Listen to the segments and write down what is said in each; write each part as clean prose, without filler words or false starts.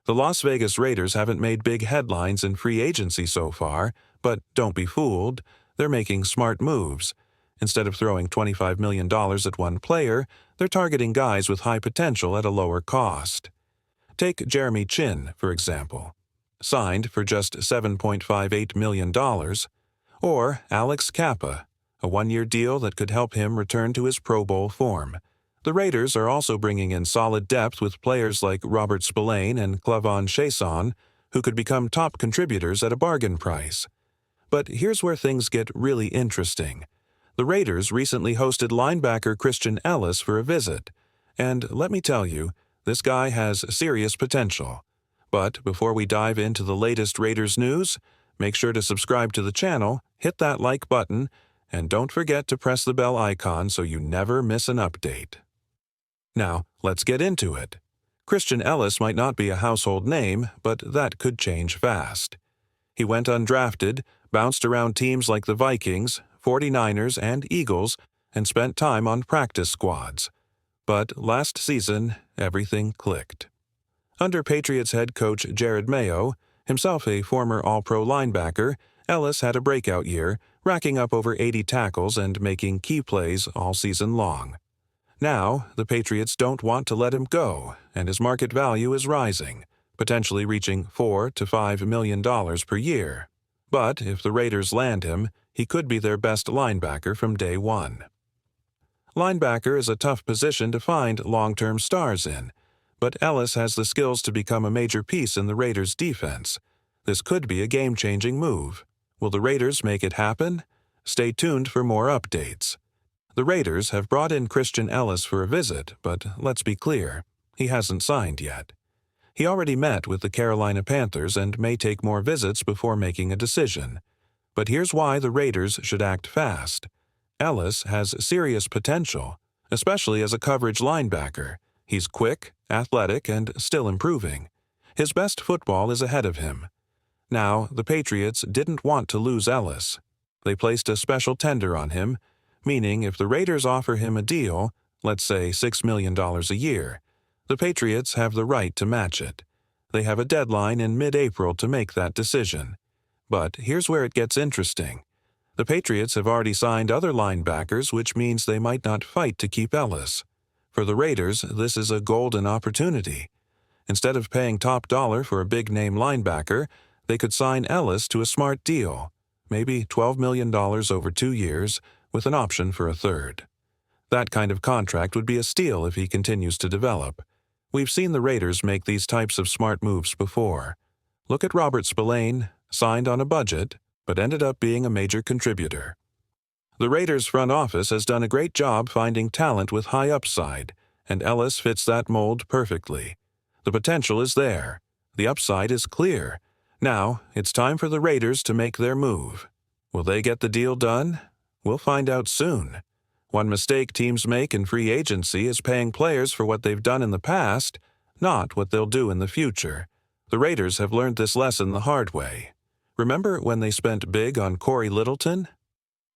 The Las Vegas Raiders haven't made big headlines in free agency so far, but don't be fooled, they're making smart moves. Instead of throwing $25 million at one player, they're targeting guys with high potential at a lower cost. Take Jeremy Chin, for example, signed for just $7.58 million, or Alex Kappa, a one-year deal that could help him return to his Pro Bowl form. The Raiders are also bringing in solid depth with players like Robert Spillane and Clavon Chaisson, who could become top contributors at a bargain price. But here's where things get really interesting. The Raiders recently hosted linebacker Christian Ellis for a visit, and let me tell you, this guy has serious potential. But before we dive into the latest Raiders news, make sure to subscribe to the channel, hit that like button, and don't forget to press the bell icon so you never miss an update. Now, let's get into it. Christian Ellis might not be a household name, but that could change fast. He went undrafted, bounced around teams like the Vikings, 49ers, and Eagles, and spent time on practice squads. But last season, everything clicked. Under Patriots head coach Jared Mayo, himself a former All-Pro linebacker, Ellis had a breakout year, racking up over 80 tackles and making key plays all season long. Now, the Patriots don't want to let him go, and his market value is rising, potentially reaching $4 to $5 million per year. But if the Raiders land him, he could be their best linebacker from day one. Linebacker is a tough position to find long-term stars in, but Ellis has the skills to become a major piece in the Raiders' defense. This could be a game-changing move. Will the Raiders make it happen? Stay tuned for more updates. The Raiders have brought in Christian Ellis for a visit, but let's be clear, he hasn't signed yet. He already met with the Carolina Panthers and may take more visits before making a decision. But here's why the Raiders should act fast. Ellis has serious potential, especially as a coverage linebacker. He's quick, athletic, and still improving. His best football is ahead of him. Now, the Patriots didn't want to lose Ellis. They placed a special tender on him, meaning if the Raiders offer him a deal, let's say $6 million a year, the Patriots have the right to match it. They have a deadline in mid-April to make that decision. But here's where it gets interesting. The Patriots have already signed other linebackers, which means they might not fight to keep Ellis. For the Raiders, this is a golden opportunity. Instead of paying top dollar for a big-name linebacker, they could sign Ellis to a smart deal, maybe $12 million over 2 years, with an option for a third. That kind of contract would be a steal if he continues to develop. We've seen the Raiders make these types of smart moves before. Look at Robert Spillane, signed on a budget, but ended up being a major contributor. The Raiders front office has done a great job finding talent with high upside, and Ellis fits that mold perfectly. The potential is there. The upside is clear. Now, it's time for the Raiders to make their move. Will they get the deal done? We'll find out soon. One mistake teams make in free agency is paying players for what they've done in the past, not what they'll do in the future. The Raiders have learned this lesson the hard way. Remember when they spent big on Corey Littleton?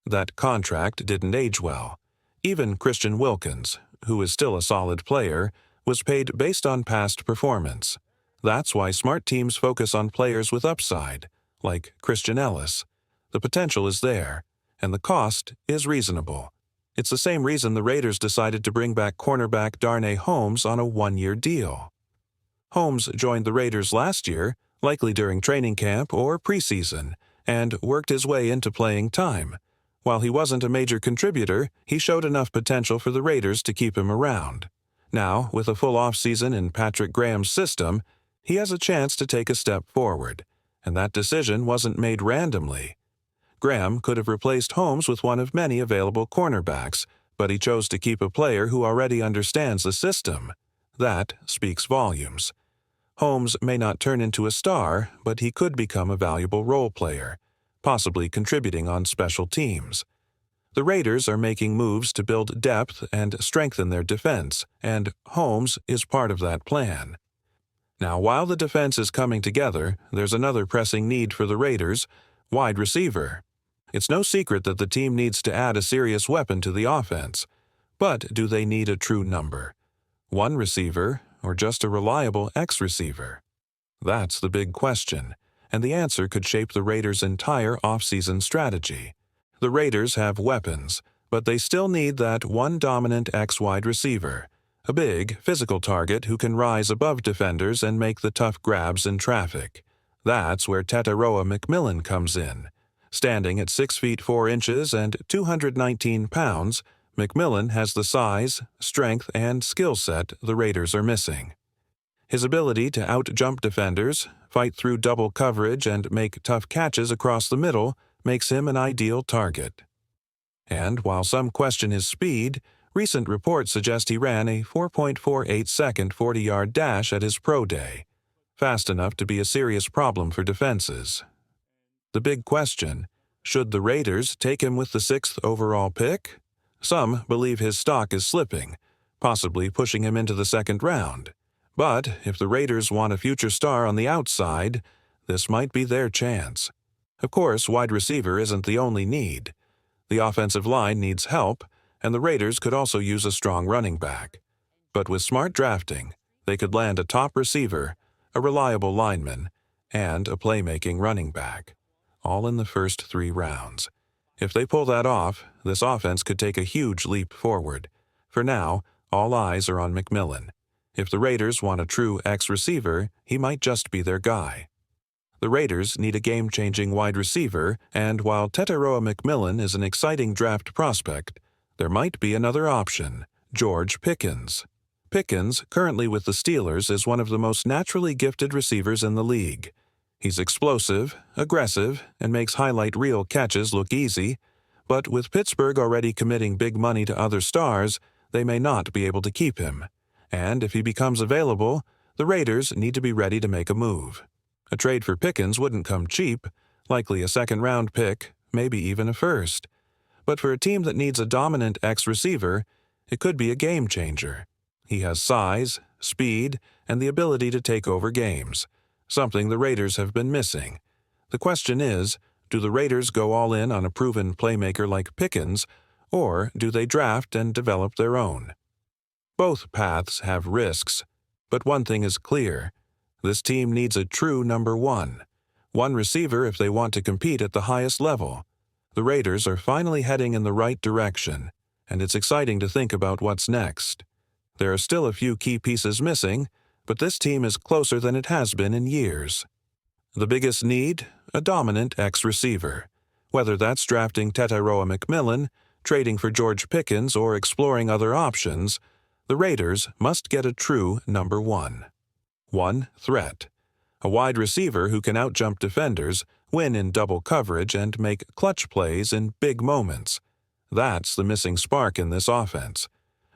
That contract didn't age well. Even Christian Wilkins, who is still a solid player, was paid based on past performance. That's why smart teams focus on players with upside, like Christian Ellis. The potential is there, and the cost is reasonable. It's the same reason the Raiders decided to bring back cornerback Darnay Holmes on a one-year deal. Holmes joined the Raiders last year, likely during training camp or preseason, and worked his way into playing time. While he wasn't a major contributor, he showed enough potential for the Raiders to keep him around. Now, with a full offseason in Patrick Graham's system, he has a chance to take a step forward, and that decision wasn't made randomly. Graham could have replaced Holmes with one of many available cornerbacks, but he chose to keep a player who already understands the system. That speaks volumes. Holmes may not turn into a star, but he could become a valuable role player, possibly contributing on special teams. The Raiders are making moves to build depth and strengthen their defense, and Holmes is part of that plan. Now, while the defense is coming together, there's another pressing need for the Raiders: wide receiver. It's no secret that the team needs to add a serious weapon to the offense. But do they need a true number? One receiver, or just a reliable X receiver? That's the big question, and the answer could shape the Raiders' entire offseason strategy. The Raiders have weapons, but they still need that one dominant X-wide receiver, a big, physical target who can rise above defenders and make the tough grabs in traffic. That's where Tetairoa McMillan comes in. Standing at 6 feet 4 inches and 219 pounds, McMillan has the size, strength, and skill set the Raiders are missing. His ability to out-jump defenders, fight through double coverage, and make tough catches across the middle makes him an ideal target. And while some question his speed, recent reports suggest he ran a 4.48-second 40-yard dash at his pro day, fast enough to be a serious problem for defenses. The big question, should the Raiders take him with the 6th overall pick? Some believe his stock is slipping, possibly pushing him into the 2nd round. But if the Raiders want a future star on the outside, this might be their chance. Of course, wide receiver isn't the only need. The offensive line needs help, and the Raiders could also use a strong running back. But with smart drafting, they could land a top receiver, a reliable lineman, and a playmaking running back, all in the first 3 rounds. If they pull that off, this offense could take a huge leap forward. For now, all eyes are on McMillan. If the Raiders want a true X-receiver, he might just be their guy. The Raiders need a game-changing wide receiver, and while Tetairoa McMillan is an exciting draft prospect, there might be another option, George Pickens. Pickens, currently with the Steelers, is one of the most naturally gifted receivers in the league. He's explosive, aggressive, and makes highlight reel catches look easy, but with Pittsburgh already committing big money to other stars, they may not be able to keep him. And if he becomes available, the Raiders need to be ready to make a move. A trade for Pickens wouldn't come cheap, likely a 2nd-round pick, maybe even a 1st. But for a team that needs a dominant X-receiver, it could be a game-changer. He has size, speed, and the ability to take over games, something the Raiders have been missing. The question is, do the Raiders go all in on a proven playmaker like Pickens, or do they draft and develop their own? Both paths have risks, but one thing is clear. This team needs a true number one receiver if they want to compete at the highest level. The Raiders are finally heading in the right direction, and it's exciting to think about what's next. There are still a few key pieces missing, but this team is closer than it has been in years. The biggest need? A dominant X-receiver. Whether that's drafting Tetairoa McMillan, trading for George Pickens, or exploring other options, the Raiders must get a true number one. One threat. A wide receiver who can outjump defenders, win in double coverage, and make clutch plays in big moments. That's the missing spark in this offense.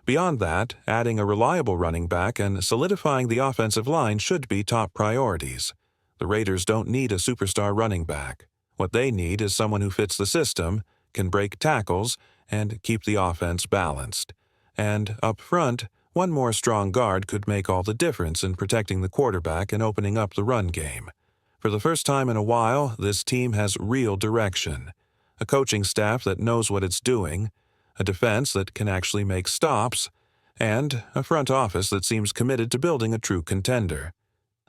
Beyond that, adding a reliable running back and solidifying the offensive line should be top priorities. The Raiders don't need a superstar running back. What they need is someone who fits the system, can break tackles, and keep the offense balanced. And up front, one more strong guard could make all the difference in protecting the quarterback and opening up the run game. For the first time in a while, this team has real direction. A coaching staff that knows what it's doing, a defense that can actually make stops, and a front office that seems committed to building a true contender.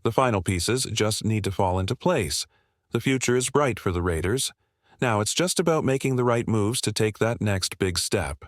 The final pieces just need to fall into place. The future is bright for the Raiders. Now it's just about making the right moves to take that next big step.